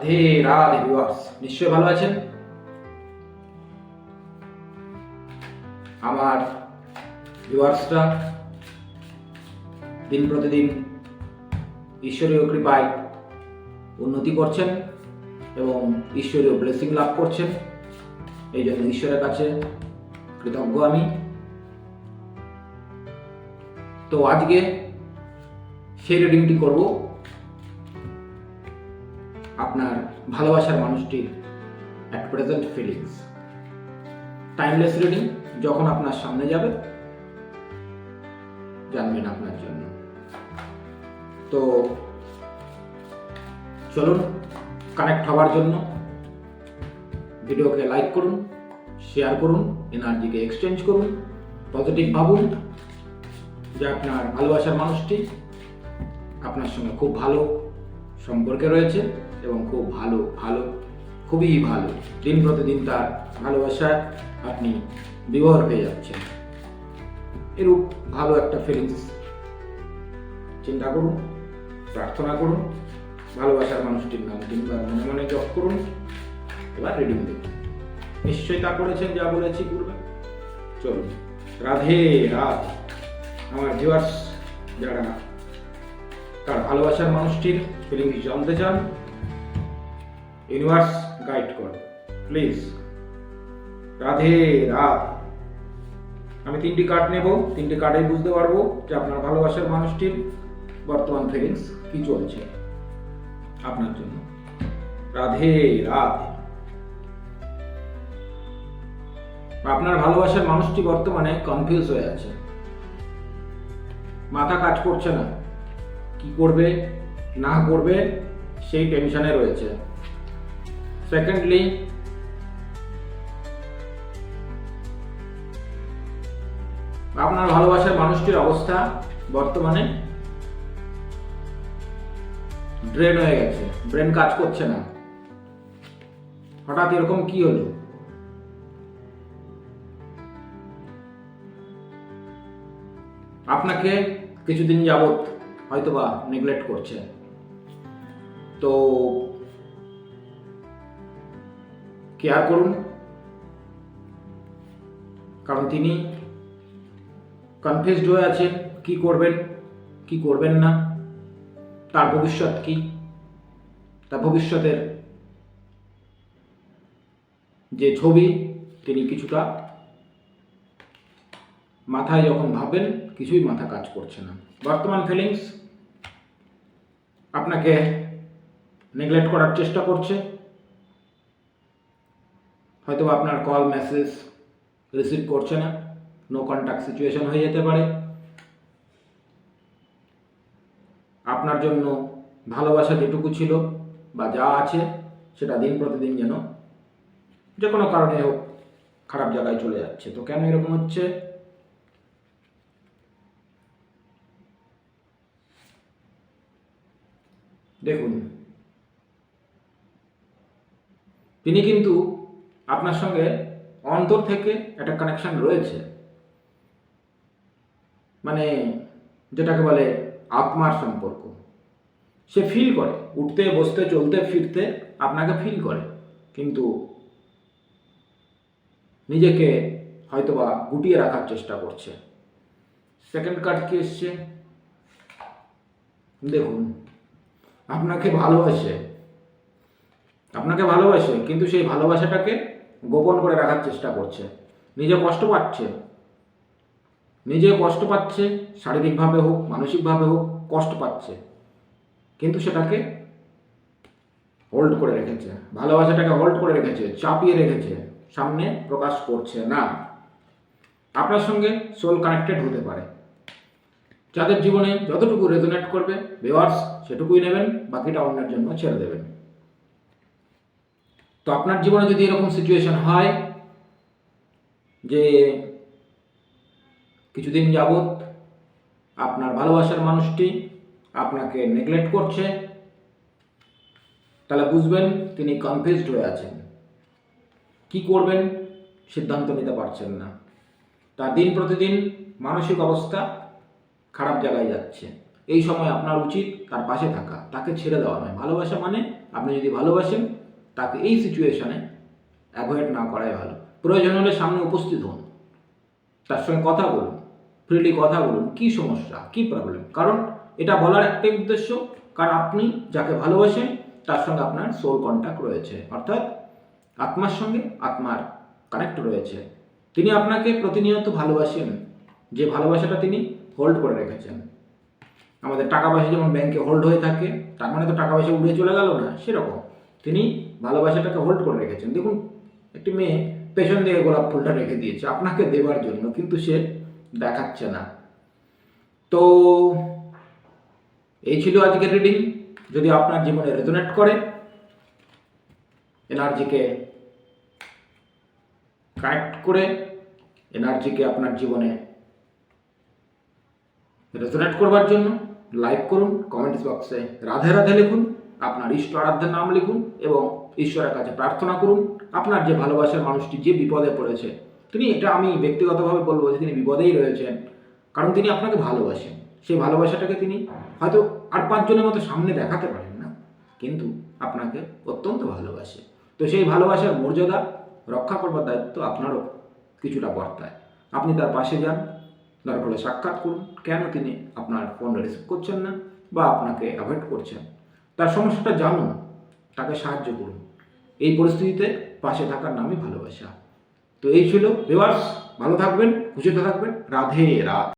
Radhe Radhe viewers, নিশ্চয়ই ভালো আছেন। আমার ভিউয়ার্সরা দিন প্রতিদিন ঈশ্বরীয় কৃপায় উন্নতি করছেন এবং ঈশ্বরীয় ব্লেসিং লাভ করছেন। এই জন্য ঈশ্বরের কাছে কৃতজ্ঞ আমি। তো আজকে সেই রিডিংটি করব আপনার ভালোবাসার মানুষটির at present feelings. Timeless reading, যখন আপনার সামনে যাবে জানবেন আপনার জন্য। তো চলুন, কানেক্ট হওয়ার জন্য ভিডিওকে লাইক করুন, শেয়ার করুন, এনার্জিকে এক্সচেঞ্জ করুন, পজিটিভ ভাবুন যে আপনার ভালোবাসার মানুষটি আপনার সঙ্গে খুব ভালো সম্পর্কে রয়েছে এবং খুব খুবই ভালো। দিন প্রতিদিন তার ভালোবাসায় আপনি বিভোর হয়ে যাচ্ছেন। এরূপ ভালো একটা ফিলিংস চিন্তা করুন, প্রার্থনা করুন, ভালোবাসার মানুষটির নাম তিনবার মনে মনে জপ করুন। এবার রিডিং দেখুন। নিশ্চয়ই তা করেছেন যা বলেছি পূর্বে। চলুন, রাধে রাধে। আমার ভিউয়ার্স যারা তার ভালোবাসার মানুষটির ফিলিংস জানতে চান, ইউনিভার্স গাইড করো প্লিজ। রাধে রাধে। আমি 3টি কার্ড নেব, 3টি কার্ডেই বুঝতে পারবো যে আপনার ভালোবাসার মানুষটির বর্তমান ফিলিংস কি চলছে আপনার জন্য। রাধে রাধে। আপনার ভালোবাসার মানুষটি বর্তমানে কনফিউজ হয়ে আছে, মাথা কাজ করছে না, কি করবে না করবে সেই টেনশনে রয়েছে। সেকেন্ডলি, আপনার ভালোবাসার মানুষটির অবস্থা বর্তমানে ড্রেন হয়ে গেছে, ব্রেন কাজ করছে না। হঠাৎ এরকম কি হলো? আপনাকে কিছুদিন যাবত হয়তোবা নেগলেক্ট করছে। তো কেয়ার করুন, কারণ তিনি কনফিউজড হয়ে আছেন কি করবেন কি করবেন না, তার ভবিষ্যৎ কি, তার ভবিষ্যতের যে ছবি তিনি কিছুটা মাথায় যখন ভাবেন, কিছুই মাথা কাজ করছে না। বর্তমান ফিলিংস আপনাকে নেগলেক্ট করার চেষ্টা করছে। হয়তো আপনার কল মেসেজ রিসিভ করছে না, নো কন্ট্যাক্ট সিচুয়েশন হয়ে যেতে পারে। আপনার জন্য ভালোবাসা যেটুকু ছিল বা যা আছে সেটা দিন প্রতিদিন যেন যে কোনো কারণে হোক খারাপ জায়গায় চলে যাচ্ছে। তো কেন এরকম হচ্ছে? দেখুন, তিনি কিন্তু আপনার সঙ্গে অন্তর থেকে একটা কানেকশন রয়েছে, মানে যেটাকে বলে আত্মার সম্পর্ক। সে ফিল করে, উঠতে বসতে চলতে ফিরতে আপনাকে ফিল করে, কিন্তু নিজেকে হয়তোবা গুটিয়ে রাখার চেষ্টা করছে। সেকেন্ড কার্ড কি এসছে দেখুন, আপনাকে ভালোবাসে কিন্তু সেই ভালোবাসাটাকে গোপন করে রাখার চেষ্টা করছে। নিজে কষ্ট পাচ্ছে, শারীরিকভাবে হোক মানসিকভাবে হোক কষ্ট পাচ্ছে, কিন্তু সেটাকে হোল্ড করে রেখেছে, ভালোবাসাটাকে হোল্ড করে রেখেছে, চাপিয়ে রেখেছে, সামনে প্রকাশ করছে না। আপনার সঙ্গে সোল কানেক্টেড হতে পারে। যাদের জীবনে যতটুকু রেজোনেট করবে ভিউয়ার্স সেটুকুই নেবেন, বাকিটা অন্যের জন্য ছেড়ে দেবেন। তো আপনার জীবনে যদি এরকম সিচুয়েশন হয় যে কিছুদিন যাবত আপনার ভালোবাসার মানুষটি আপনাকে নেগলেক্ট করছে, তাহলে বুঝবেন তিনি কনফিউজড হয়ে আছেন, কি করবেন সিদ্ধান্ত নিতে পারছেন না। তার দিন প্রতিদিন মানসিক অবস্থা খারাপ জায়গায় যাচ্ছে। এই সময় আপনার উচিত তার পাশে থাকা, তাকে ছেড়ে দেওয়া নয়। ভালোবাসা মানে আপনি যদি ভালোবাসেন তাকে এই সিচুয়েশনে অ্যাভয়েড না করাই ভালো। প্রয়োজন হলে সামনে উপস্থিত হন, তার সঙ্গে কথা বলুন, ফ্রিলি কথা বলুন, কী সমস্যা, কী প্রবলেম। কারণ এটা বলার একটাই উদ্দেশ্য, কারণ আপনি যাকে ভালোবাসেন তার সঙ্গে আপনার সোল কন্ট্যাক্ট রয়েছে, অর্থাৎ আত্মার সঙ্গে আত্মার কানেক্ট রয়েছে। তিনি আপনাকে প্রতিনিয়ত ভালোবাসেন, যে ভালোবাসাটা তিনি হোল্ড করে রেখেছেন। আমাদের টাকা পয়সা যেমন ব্যাংকে হোল্ড হয়ে থাকে, তার মানে তো টাকা পয়সা উড়ে চলে গেল না, সেরকম তিনি ভালোবাসাটাকে হোল্ড করে রেখেছেন। দেখুন, একটি মেয়ে পেছন দিকে গোলাপ ফুলটা রেখে দিয়েছে আপনাকে দেওয়ার জন্য, কিন্তু সে দেখাচ্ছে না। তো এই ছিল আজকের রিডিং। যদি আপনার জীবনে রেজোনেট করে, এনার্জিকে কানেক্ট করে এনার্জিকে আপনার জীবনে রেজোনেট করবার জন্য লাইক করুন, কমেন্টস বক্সে রাধে রাধে লিখুন, আপনার ইষ্ট আরাধ্যের নাম লিখুন এবং ঈশ্বরের কাছে প্রার্থনা করুন আপনার যে ভালোবাসার মানুষটি যে বিপদে পড়েছে, তিনি, এটা আমি ব্যক্তিগতভাবে বলবো যে তিনি বিপদেই রয়েছেন, কারণ তিনি আপনাকে ভালোবাসেন। সেই ভালোবাসাটাকে তিনি হয়তো আর 5 জনের মতো সামনে দেখাতে পারেন না, কিন্তু আপনাকে অত্যন্ত ভালোবাসে। তো সেই ভালোবাসার মর্যাদা রক্ষা করবার দায়িত্ব আপনারও কিছুটা বর্তায়। আপনি তার পাশে যান, দরকার হলে সাক্ষাৎ করুন, কেন তিনি আপনার ফোন রিসিভ করছেন না বা আপনাকে অ্যাভয়েড করছেন, তার সমস্যাটা জানুন, তাকে সাহায্য করুন। এই পরিস্থিতিতে পাশে থাকার নামই ভালোবাসা। তো এই ছিল ভিউয়ার্স, ভালো থাকবেন, খুশিতে থাকবেন, রাধে রাধে।